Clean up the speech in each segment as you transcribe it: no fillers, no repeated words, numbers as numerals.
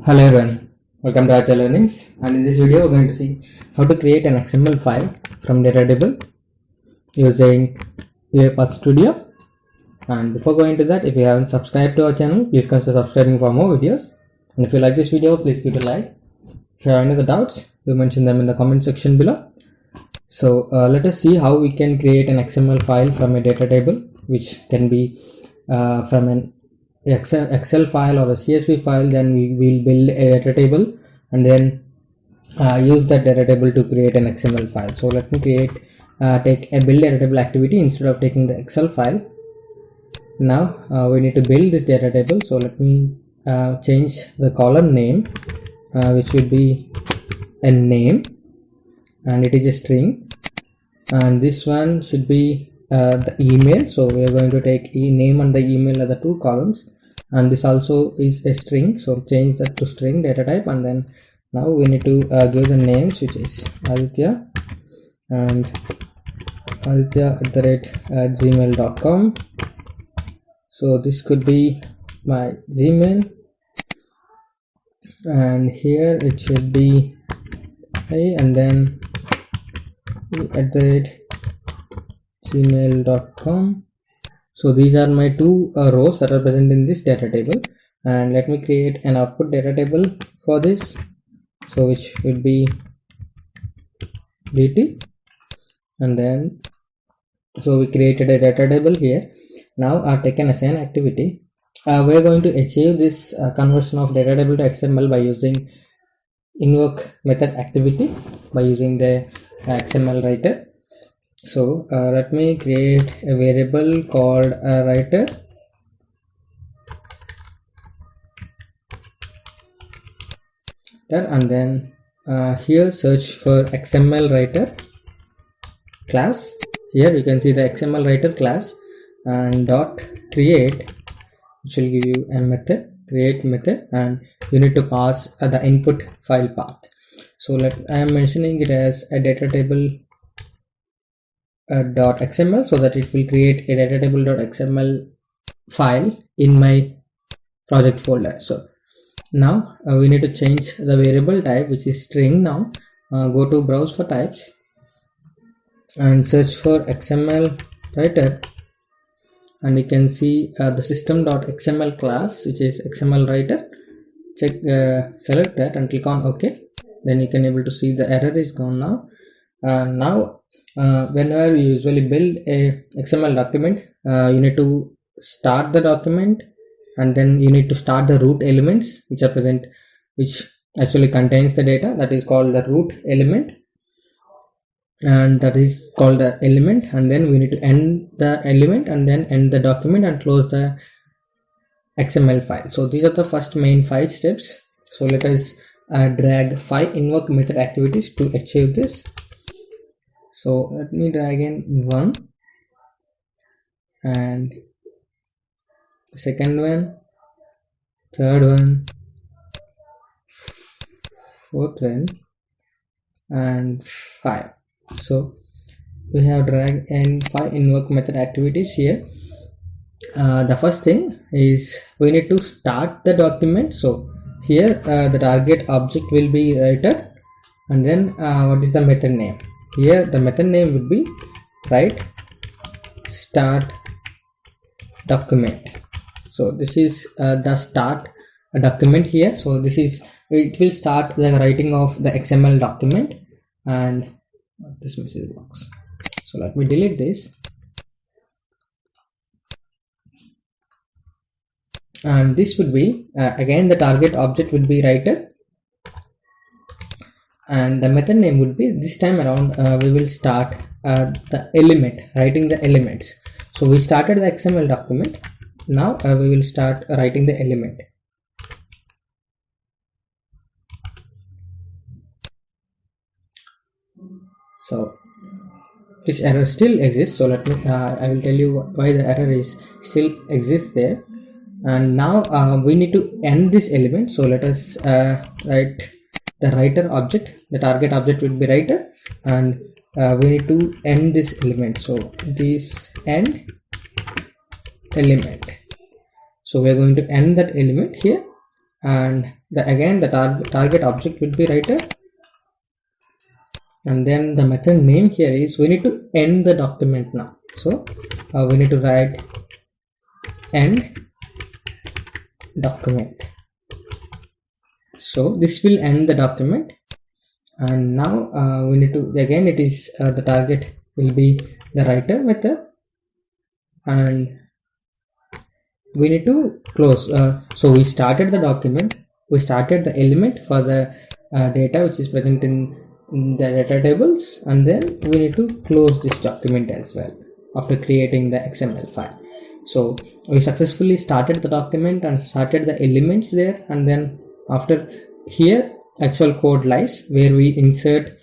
Hello everyone, welcome to Agile Learnings, and in this video we're going to see how to create an XML file from data table using UiPath Studio. And before going to that, if you haven't subscribed to our channel, please consider subscribing for more videos. And if you like this video, please give it a like. If you have any other doubts, do mention them in the comment section below. So let us see how we can create an XML file from a data table, which can be from an Excel file or a CSV file. Then we will build a data table and then use that data table to create an XML file. So let me take a build data table activity instead of taking the Excel file. Now we need to build this data table. So let me change the column name, which will be a name, and it is a string, and this one should be the email. So we are going to take name and the email are the two columns, and this also is a string, so change that to string data type. And then now we need to give the names, which is Aditya and aditya@gmail.com. so this could be my Gmail, and here it should be and then @gmail.com. so these are my two rows that are present in this data table, and let me create an output data table for this, so which will be dt. And then so we created a data table here. Now take an assign activity. We're going to achieve this conversion of data table to XML by using invoke method activity by using the XML writer. So let me create a variable called writer, and then here search for XML writer class. Here you can see the XML writer class, and dot create, which will give you a method, create method, and you need to pass the input file path. So I am mentioning it as a data table .xml, so that it will create a data table .xml file in my project folder. So now we need to change the variable type, which is string. Now go to browse for types and search for XML writer, and you can see the system.xml class, which is XML writer. Select that and click on OK. Then you can able to see the error is gone now. Now whenever you usually build a XML document, you need to start the document, and then you need to start the root elements which are present, which actually contains the data. That is called the root element, and that is called the element. And then we need to end the element, and then end the document and close the XML file. So these are the first main 5 steps. So let us drag 5 invoke method activities to achieve this. So let me drag in 1, and second one, third one, fourth one, and 5. So we have dragged in 5 invoke method activities here. The first thing is we need to start the document. So here the target object will be writer, and then what is the method name? Here the method name would be write start document. So this is the start document here. So it will start the writing of the XML document, and this message box. So let me delete this, and this would be again the target object would be writer, and the method name would be, this time around we will start the element, writing the elements. So we started the XML document. Now we will start writing the element. So this error still exists. So let me I will tell you why the error is still exists there. And now we need to end this element. So let us write the writer object. The target object will be writer, and we need to end this element. So this end element. So we are going to end that element here, and again the target object will be writer, and then the method name here is we need to end the document now. So we need to write end document. So this will end the document, and now we need to, again it is the target will be the writer method, and we need to close. So we started the document, we started the element for the data which is present in the data tables, and then we need to close this document as well after creating the XML file. So we successfully started the document and started the elements there, and then after here actual code lies where we insert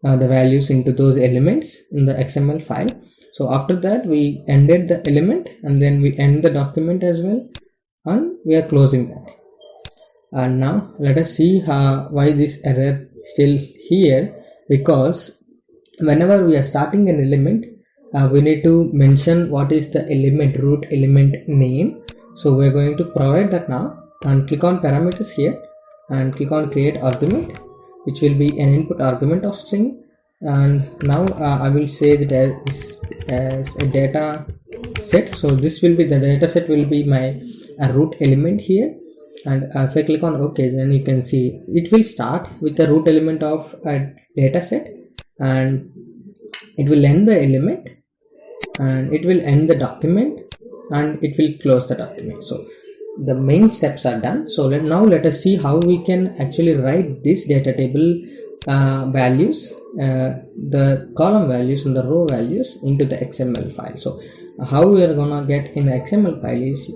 the values into those elements in the XML file. So after that we ended the element, and then we end the document as well, and we are closing that. And now let us see why this error still here, because whenever we are starting an element, we need to mention what is the element root element name. So we're going to provide that now, and click on parameters here and click on create argument, which will be an input argument of string. And now I will say that as a data set. So this will be the data set will be my root element here, and if I click on OK, then you can see it will start with the root element of a data set, and it will end the element, and it will end the document, and it will close the document. So the main steps are done. So now let us see how we can actually write this data table values, the column values and the row values into the XML file. So how we are gonna get in the XML file is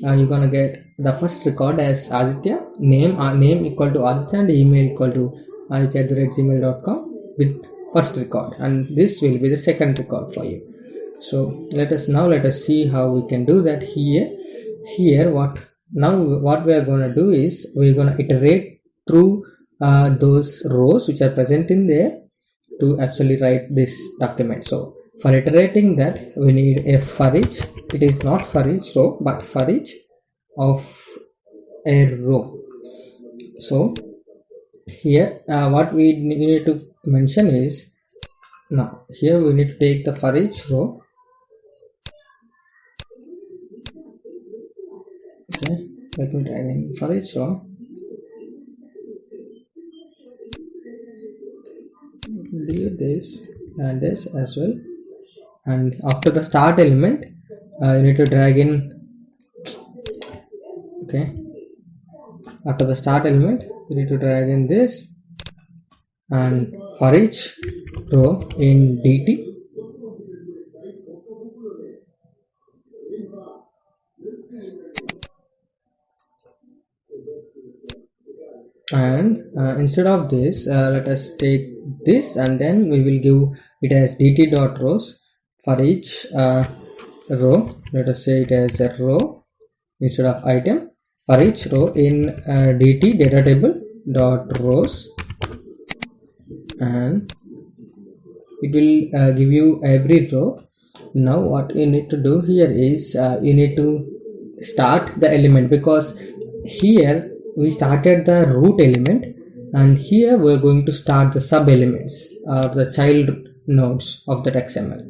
you're gonna get the first record as Aditya, name equal to Aditya, and email equal to aditya@gmail.com with first record, and this will be the second record for you. So let us see how we can do that here. What we are going to do is we're going to iterate through those rows which are present in there to actually write this document. So for iterating that, we need a for each. It is not for each row, but for each of a row. So here what we need to mention is, now here we need to take the for each row. Okay, let me try again. For each row, delete this and this as well, and after the start element you need to drag in. Okay, after the start element you need to drag in this, and for each row in DT, and instead of this let us take this, and then we will give it as dt.rows for each row. Let us say it as a row instead of item. For each row in dt data table dot rows, and it will give you every row. Now what you need to do here is you need to start the element, because here we started the root element, and here we're going to start the sub elements or the child nodes of that XML.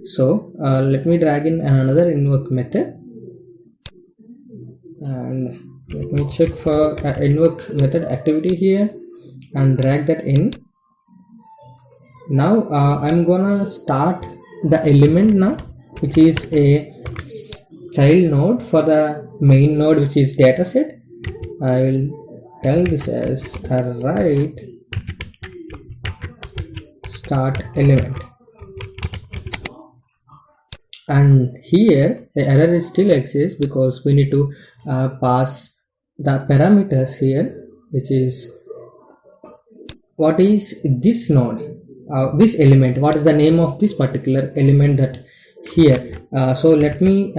So let me drag in another invoke method, and let me check for invoke method activity here and drag that in. Now I'm gonna start the element now, which is a child node for the main node, which is dataset. I will tell this as a write start element, and here the error is still exists because we need to pass the parameters here, which is what is this node, this element, what is the name of this particular element that here. So let me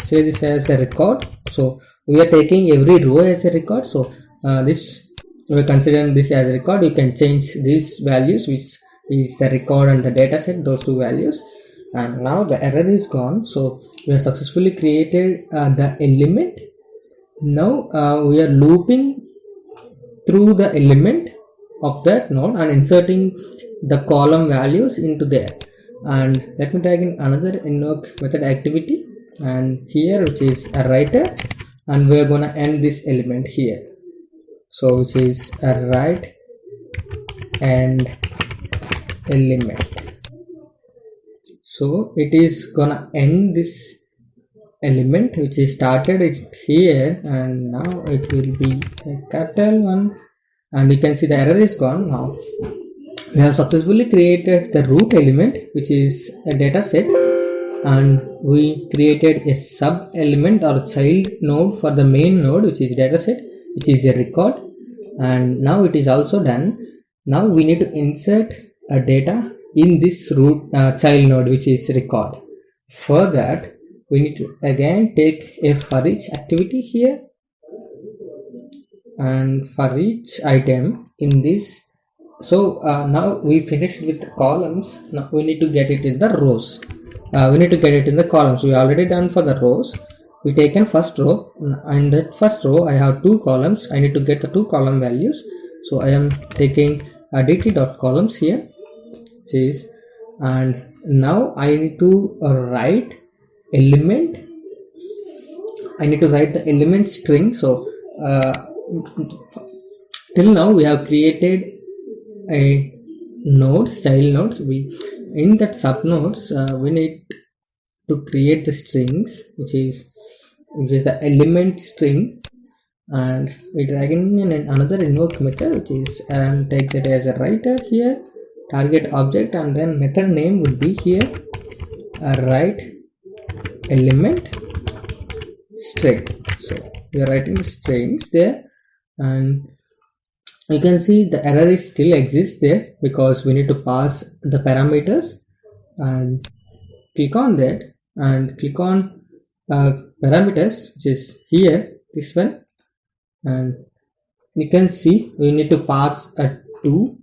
say this as a record. So we are taking every row as a record. So this we are considering this as a record. You can change these values, which is the record and the data set, those two values. And now the error is gone. So we have successfully created the element. Now we are looping through the element of that node and inserting the column values into there. And let me tag in another invoke method activity, and here which is a writer, and we're gonna end this element here, so which is a write and element. So it is gonna end this element which is started it here, and now it will be a capital one, and you can see the error is gone. Now we have successfully created the root element which is a data set, and we created a sub element or child node for the main node which is data set, which is a record. And now it is also done. Now we need to insert a data in this root child node which is record. For that we need to again take a for each activity here, and for each item in this. So now we finished with the columns. Now we need to get it in the rows. We need to get it in the columns. We already done for the rows. We taken first row, and that first row I have two columns. I need to get the two column values. So I am taking dt.columns here, which is, and now I need to write element. I need to write the element string. So till now we have created a nodes, child nodes. We in that sub nodes we need to create the strings, which is the element string, and we drag in another invoke method which is, and take that as a writer here, target object, and then method name would be here write element string. So we are writing the strings there, and you can see the error is still exists there because we need to pass the parameters, and click on that and click on parameters, which is here, this one, and you can see we need to pass a 2.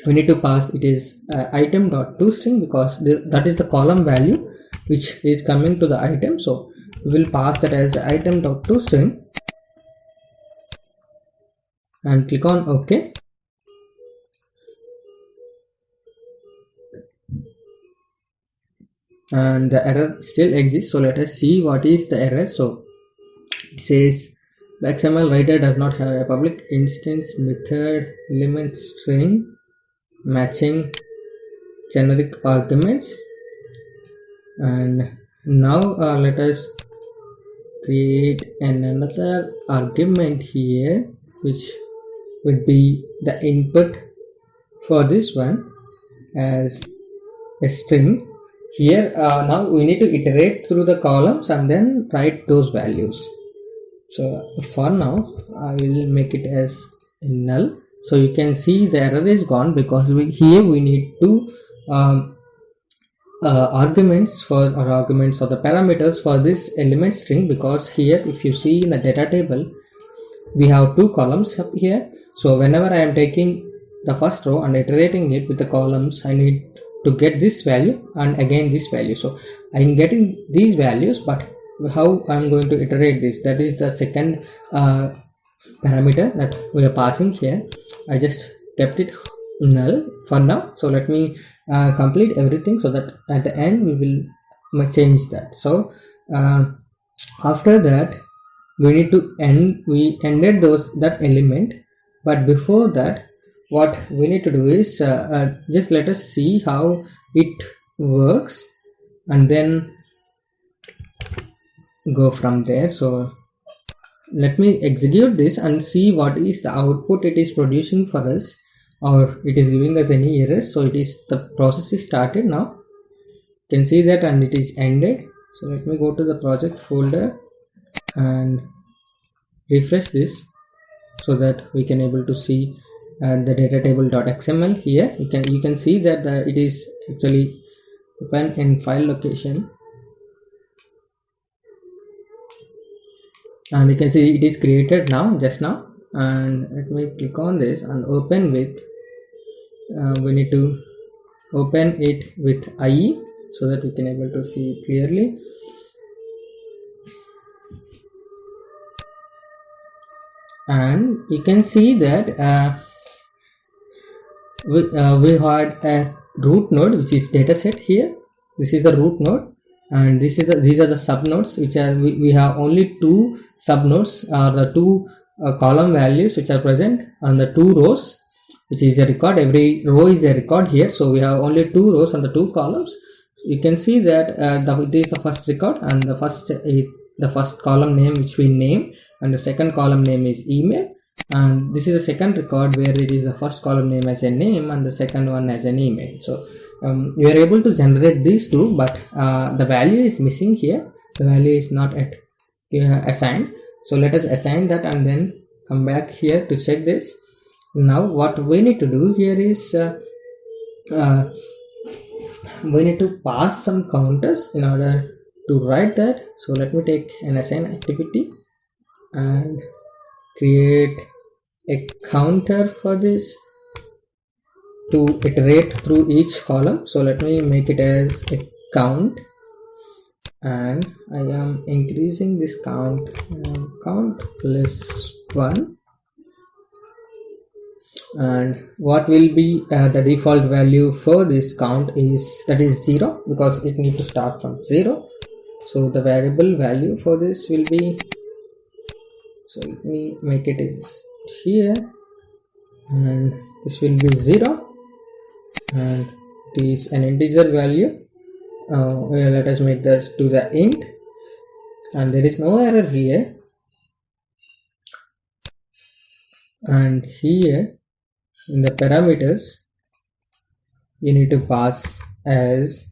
We need to pass it is item.toString because that is the column value which is coming to the item. So we will pass that as item.toString and click on OK. And the error still exists, so let us see what is the error. So it says the XML writer does not have a public instance method element string matching generic arguments. And now let us create another argument here, which would be the input for this one as a string. Here now we need to iterate through the columns and then write those values. So for now I will make it as null. So you can see the error is gone because here we need to arguments or the parameters for this element string, because here if you see in the data table we have two columns up here. So whenever I am taking the first row and iterating it with the columns, I need to get this value and again this value. So I am getting these values, but how I am going to iterate this, that is the second parameter that we are passing here. I just kept it null for now. So let me complete everything so that at the end we will change that. So after that we need to we ended that element, but before that what we need to do is just let us see how it works and then go from there. So let me execute this and see what is the output it is producing for us, or it is giving us any errors. So it is, the process is started now, you can see that, and it is ended. So let me go to the project folder and refresh this so that we can able to see the data table.xml here. You can see that it is actually open in file location, and you can see it is created now, just now. And let me click on this and open with we need to open it with IE so that we can able to see clearly. and you can see that we had a root node which is dataset here. This is the root node, and these are the sub nodes, which are we have only two sub nodes, or the two column values which are present on the two rows, which is a record. Every row is a record here, so we have only two rows on the two columns. You can see that this is the first record, and the first column name which we name, and the second column name is email, and this is the second record where it is the first column name as a name and the second one as an email. So we are able to generate these two, but the value is missing here. The value is not at assigned. So let us assign that and then come back here to check this. Now what we need to do here is we need to pass some counters in order to write that. So let me take an assign activity and create a counter for this to iterate through each column. So let me make it as a count, and I am increasing this count plus 1, and what will be the default value for this count is 0, because it needs to start from 0. So the variable value for this will be, so let me make it here, and this will be 0, and it is an integer value. Let us make this to the int, and there is no error here. And here in the parameters you need to pass as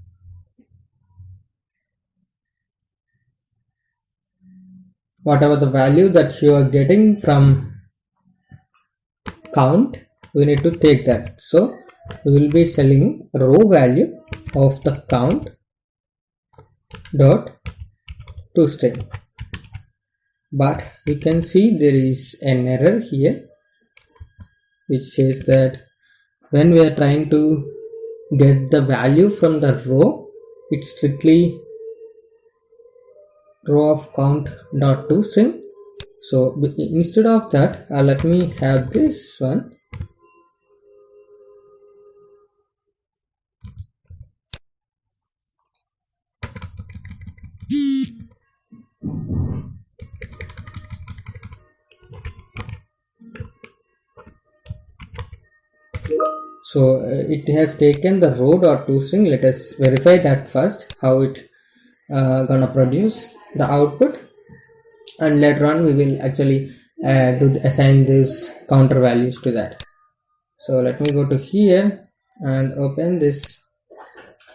whatever the value that you are getting from count, we need to take that. So we will be selling row value of the count dot toString, but you can see there is an error here which says that when we are trying to get the value from the row, it's strictly row of count dot toString. So instead of that, let me have this one. So it has taken the row dot toString. Let us verify that first, how it gonna produce the output, and later on we will actually assign these counter values to that. So let me go to here and open this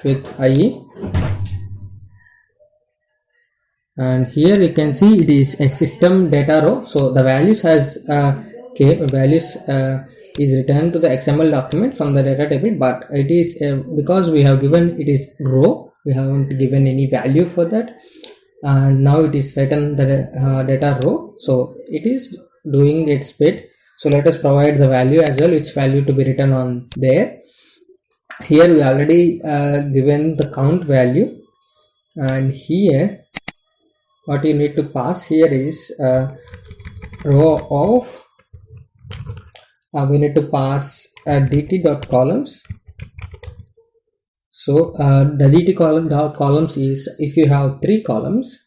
with IE, and here you can see it is a system data row. So the values has values is returned to the XML document from the data table, but it is because we have given it is row, we haven't given any value for that, and now it is written the data row, so it is doing its bit. So let us provide the value as well, which value to be written on there. Here we already given the count value, and here what you need to pass here is row of we need to pass dt.columns. So the dt columns is if you have 3 columns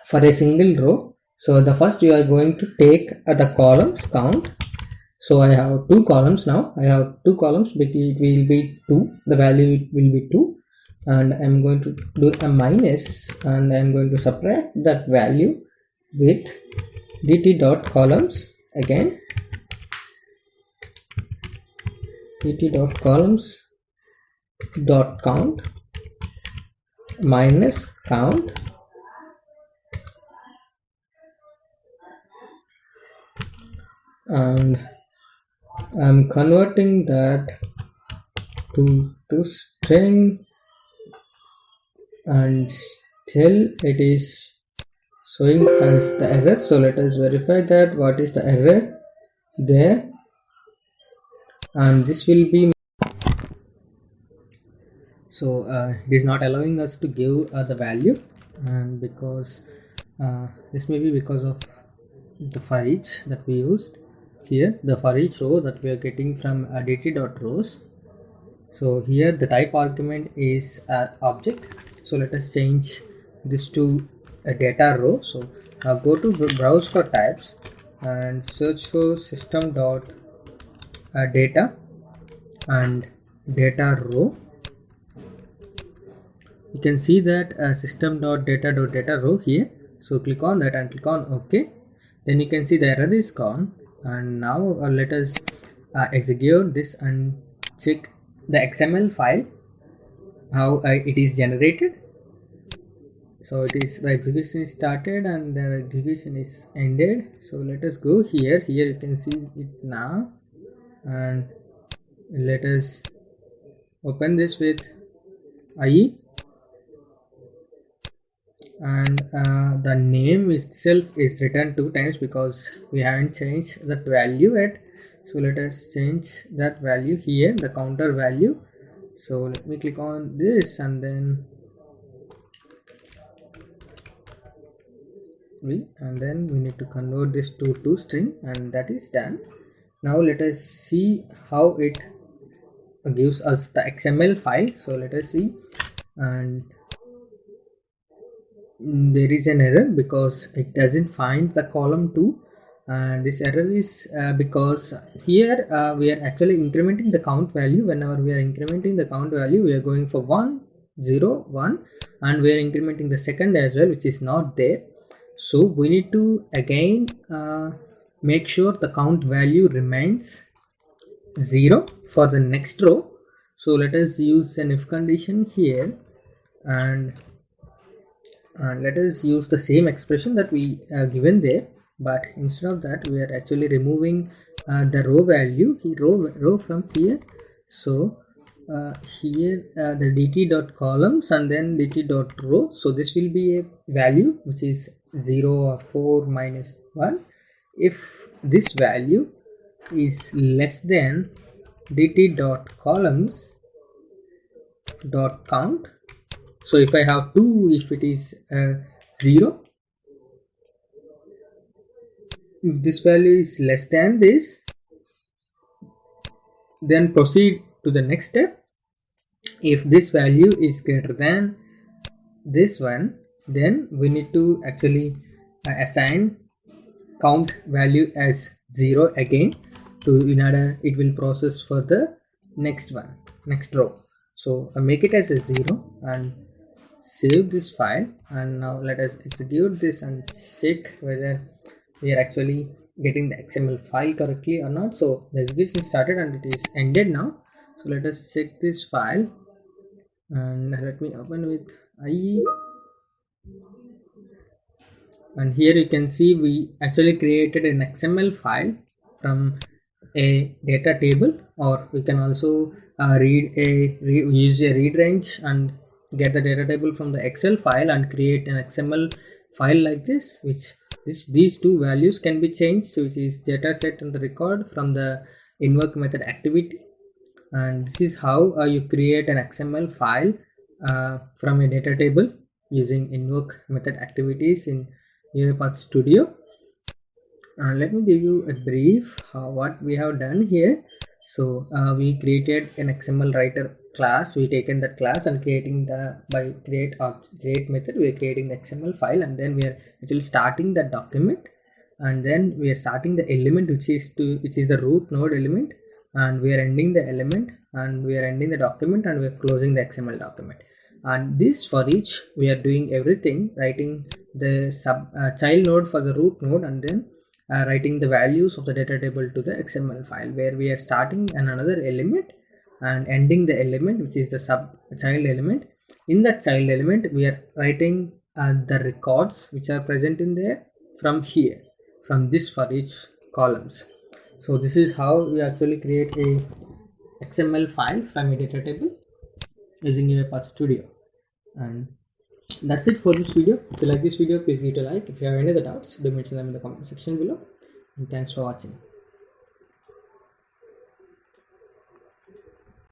for a single row. So the first you are going to take the columns count. So I have 2 columns now. I have 2 columns, but it will be 2. The value will be 2, and I'm going to do a minus, and I'm going to subtract that value with dt.columns again. dt.columns dot count minus count, and I'm converting that to string, and still it is showing as the error. So let us verify that what is the error there, and this will be, so it is not allowing us to give the value, and because this may be because of the for each that we used here, the for each row that we are getting from dt.rows. So here the type argument is object. So let us change this to a data row. So go to browse for types and search for system dot data and data row. You can see that system.data.data row here. So click on that and click on OK. Then you can see the error is gone. And now let us execute this and check the XML file, how it is generated. So it is, the execution is started and the execution is ended. So let us go here. Here you can see it now, and let us open this with IE, and the name itself is written 2 times because we haven't changed that value yet. So let us change that value here, the counter value. So let me click on this, and then we need to convert this to toString, and that is done. Now let us see how it gives us the XML file. So let us see, and there is an error because it doesn't find the column 2, and this error is because here we are actually incrementing the count value. Whenever we are incrementing the count value, we are going for 1 0 1, and we are incrementing the second as well, which is not there. So we need to again make sure the count value remains 0 for the next row. So let us use an if condition here, and let us use the same expression that we given there, but instead of that we are actually removing the row value, row from here. So here the dt.columns and then dt.row. So this will be a value which is 0 or 4 minus 1 if this value is less than dt.columns dot count. So if I have 2, if it is 0, if this value is less than this, then proceed to the next step. If this value is greater than this one, then we need to actually assign count value as 0 again, to in order it will process for the next row. So make it as a 0 and save this file, and now let us execute this and check whether we are actually getting the XML file correctly or not. So the execution started and it is ended now. So let us check this file, and let me open with IE, and here you can see we actually created an XML file from a data table, or we can also use a read range and get the data table from the Excel file and create an XML file like this, which these two values can be changed, which is data set and the record from the invoke method activity. And this is how you create an XML file from a data table using invoke method activities in UiPath Studio. Let me give you a brief what we have done here. So we created an XML writer class. We taken that class and creating the by create method, we are creating the XML file, and then we are actually starting the document, and then we are starting the element which is the root node element, and we are ending the element, and we are ending the document, and we are closing the XML document. And this for each we are doing everything, writing the child node for the root node, and then writing the values of the data table to the XML file, where we are starting another element and ending the element which is the child element. In that child element we are writing the records which are present in there from here, from this for each columns. So this is how we actually create a XML file from a data table using UiPath Studio. And that's it for this video. If you like this video, please give it a like. If you have any other doubts, do mention them in the comment section below. And thanks for watching.